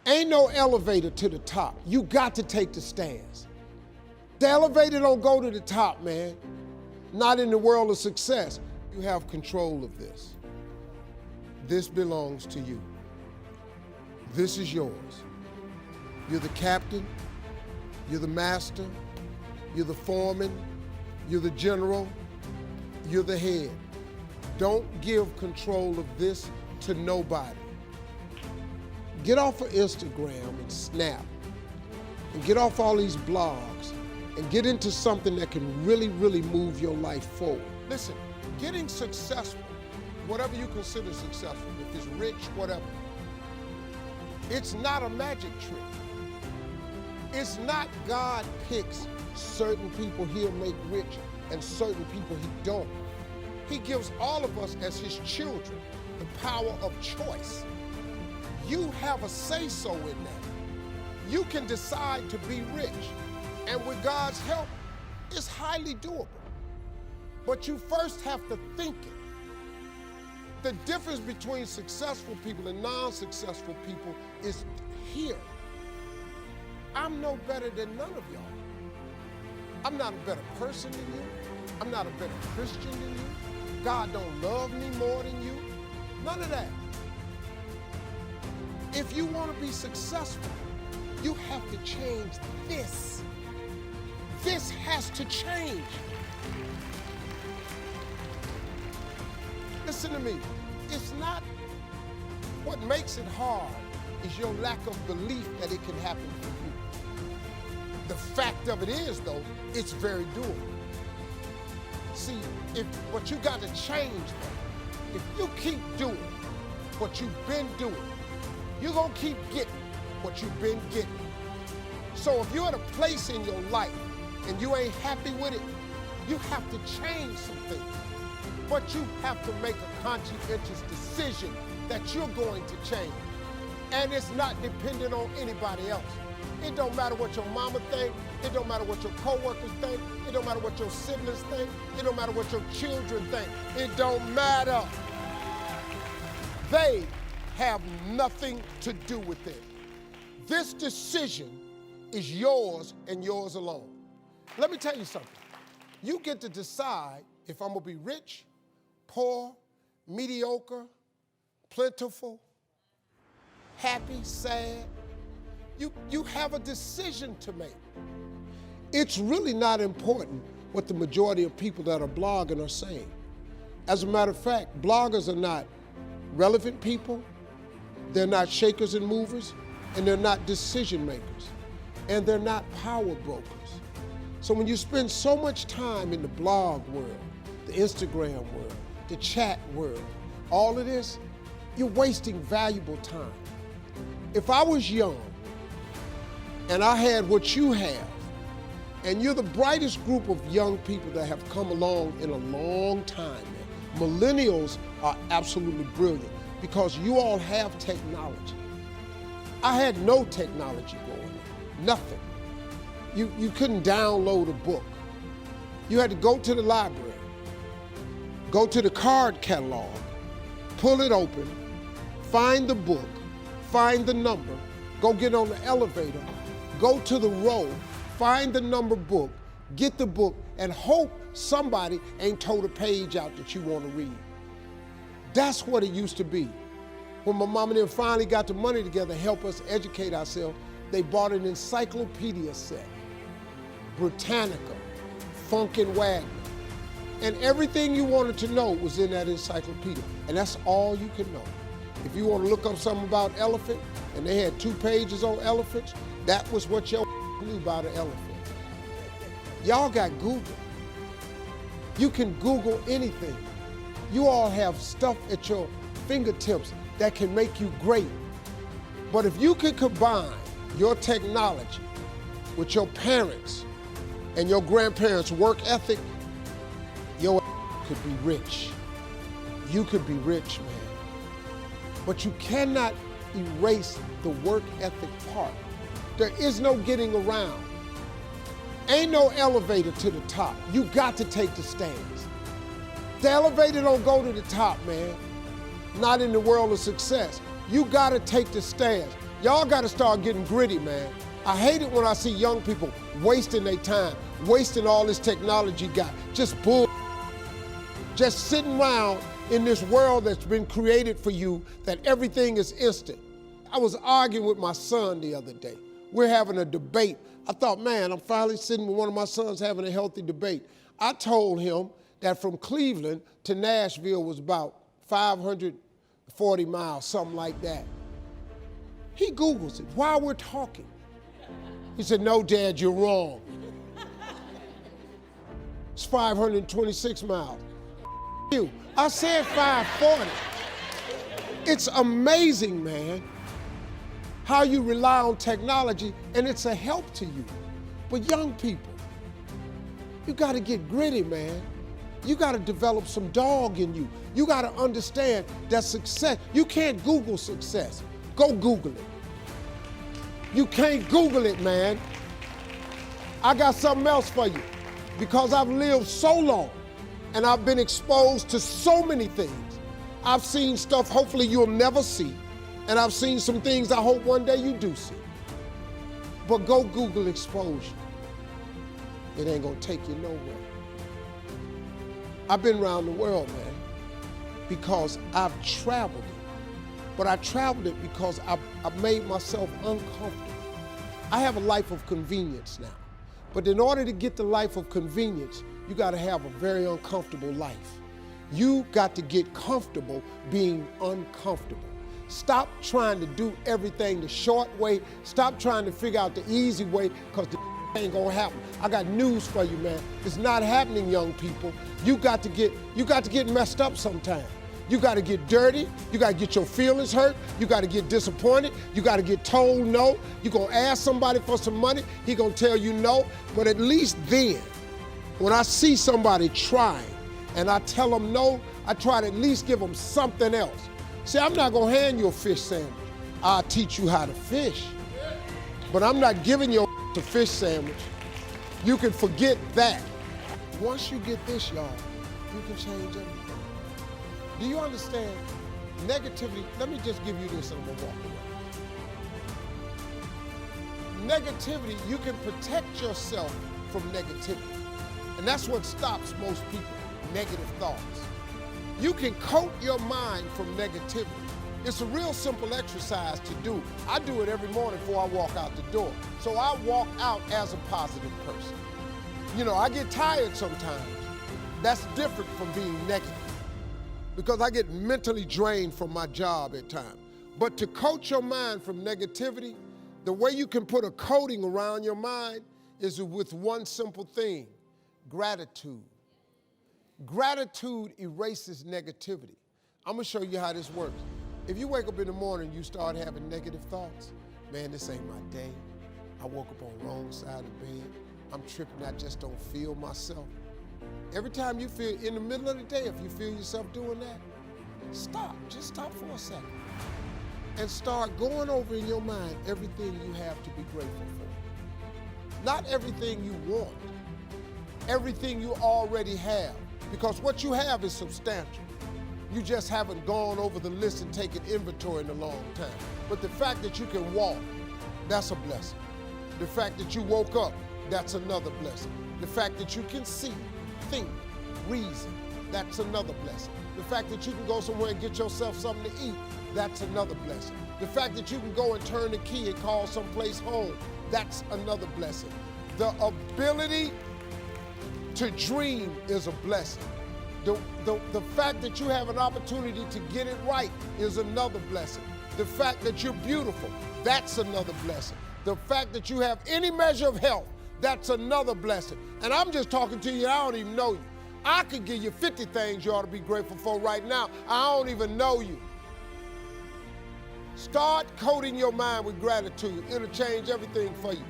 Ain't no elevator to the top. You got to take the stairs. The elevator don't go to the top, man. Not in the world of success. You have control of this. This belongs to you. This is yours. You're the captain, you're the master, you're the foreman, you're the general, you're the head. Don't give control of this to nobody. Get off of Instagram and Snap, and get off all these blogs, and get into something that can really, really move your life forward. Listen, getting successful, whatever you consider successful, if it's rich, whatever, it's not a magic trick. It's not God picks certain people he'll make rich and certain people he don't. He gives all of us as his children the power of choice. You have a say-so in that. You can decide to be rich, and with God's help, it's highly doable. But you first have to think it. The difference between successful people and non-successful people is here. I'm no better than none of y'all. I'm not a better person than you. I'm not a better Christian than you. God don't love me more than you. None of that. If you want to be successful, you have to change this. This has to change. Listen to me. It's not what makes it hard is your lack of belief that it can happen for you. The fact of it is, though, it's very doable. See, but you got to change that. If you keep doing what you've been doing, you're going to keep getting what you've been getting. So if you're at a place in your life and you ain't happy with it, you have to change some things. But you have to make a conscientious decision that you're going to change. And it's not dependent on anybody else. It don't matter what your mama think. It don't matter what your coworkers think. It don't matter what your siblings think. It don't matter what your children think. It don't matter. They have nothing to do with it. This decision is yours and yours alone. Let me tell you something. You get to decide if I'm gonna be rich, poor, mediocre, plentiful, happy, sad. You have a decision to make. It's really not important what the majority of people that are blogging are saying. As a matter of fact, bloggers are not relevant people, they're not shakers and movers, and they're not decision makers, and they're not power brokers. So when you spend so much time in the blog world, the Instagram world, the chat world, all of this, you're wasting valuable time. If I was young and I had what you have, and you're the brightest group of young people that have come along in a long time, man. Millennials are absolutely brilliant because you all have technology. I had no technology growing up, nothing. You couldn't download a book. You had to go to the library, go to the card catalog, pull it open, find the book, find the number, go get on the elevator, go to the row, find the number book, get the book, and hope somebody ain't told a page out that you want to read. That's what it used to be. When my mom and them finally got the money together to help us educate ourselves, they bought an encyclopedia set, Britannica, Funkin' Wagner, and everything you wanted to know was in that encyclopedia, and that's all you could know. If you want to look up something about elephant, and they had 2 pages on elephants, that was what your knew about an elephant. Y'all got Google. You can Google anything. You all have stuff at your fingertips that can make you great. But if you could combine your technology with your parents and your grandparents' work ethic, your could be rich. You could be rich, man. But you cannot erase the work ethic part. There is no getting around. Ain't no elevator to the top. You got to take the stairs. The elevator don't go to the top, man. Not in the world of success. You got to take the stairs. Y'all got to start getting gritty, man. I hate it when I see young people wasting their time, wasting all this technology got, just bull. Just sitting around in this world that's been created for you, that everything is instant. I was arguing with my son the other day. We're having a debate. I thought, man, I'm finally sitting with one of my sons having a healthy debate. I told him that from Cleveland to Nashville was about 540 miles, something like that. He Googles it while we're talking. He said, no, Dad, you're wrong. It's 526 miles. You. I said 540. It's amazing, man, how you rely on technology and it's a help to you. But young people, you gotta get gritty, man. You gotta develop some dog in you. You gotta understand that success, you can't Google success. Go Google it. You can't Google it, man. I got something else for you. Because I've lived so long and I've been exposed to so many things. I've seen stuff hopefully you'll never see. And I've seen some things I hope one day you do see. But go Google exposure. It ain't gonna take you nowhere. I've been around the world, man, because I've traveled it. But I traveled it because I made myself uncomfortable. I have a life of convenience now. But in order to get the life of convenience, you gotta have a very uncomfortable life. You got to get comfortable being uncomfortable. Stop trying to do everything the short way. Stop trying to figure out the easy way, because the ain't gonna happen. I got news for you, man. It's not happening, young people. You got to get messed up sometime. You got to get dirty. You got to get your feelings hurt. You got to get disappointed. You got to get told no. You're going to ask somebody for some money. He going to tell you no. But at least then, when I see somebody trying and I tell them no, I try to at least give them something else. See, I'm not going to hand you a fish sandwich. I'll teach you how to fish. But I'm not giving you a fish sandwich. You can forget that. Once you get this, y'all, you can change everything. Do you understand? Negativity, let me just give you this and I'm gonna walk away. Negativity, you can protect yourself from negativity. And that's what stops most people, negative thoughts. You can coat your mind from negativity. It's a real simple exercise to do. I do it every morning before I walk out the door. So I walk out as a positive person. You know, I get tired sometimes. That's different from being negative, because I get mentally drained from my job at times. But to coat your mind from negativity, the way you can put a coating around your mind is with one simple thing: gratitude. Gratitude erases negativity. I'm gonna show you how this works. If you wake up in the morning and you start having negative thoughts, man, this ain't my day. I woke up on the wrong side of the bed. I'm tripping, I just don't feel myself. Every time you feel, in the middle of the day, if you feel yourself doing that, stop, just stop for a second. And start going over in your mind everything you have to be grateful for. Not everything you want, everything you already have. Because what you have is substantial. You just haven't gone over the list and taken inventory in a long time. But the fact that you can walk, that's a blessing. The fact that you woke up, that's another blessing. The fact that you can see, think, reason, that's another blessing. The fact that you can go somewhere and get yourself something to eat, that's another blessing. The fact that you can go and turn the key and call someplace home, that's another blessing. The ability to dream is a blessing. The fact that you have an opportunity to get it right is another blessing. The fact that you're beautiful, that's another blessing. The fact that you have any measure of health, that's another blessing. And I'm just talking to you, I don't even know you. I could give you 50 things you ought to be grateful for right now. I don't even know you. Start coating your mind with gratitude. It'll change everything for you.